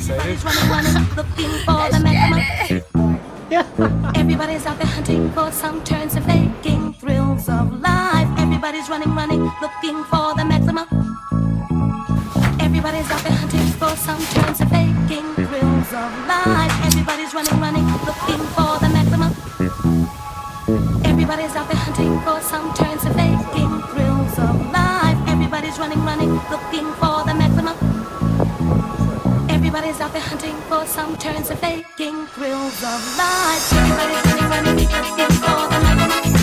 Everybody's running, looking for the maximum. Everybody's out there hunting for some turns and faking thrills of life. Everybody's running, looking for the maximum. Everybody's out there hunting for some turns and faking thrills of life. Everybody's running, looking for the maximum. Everybody's out there hunting for some turns and faking thrills of life. Everybody's running, looking for the maximum. Everybody's out there hunting for some turns and faking thrills of life. Everybody's running, looking for the maximum.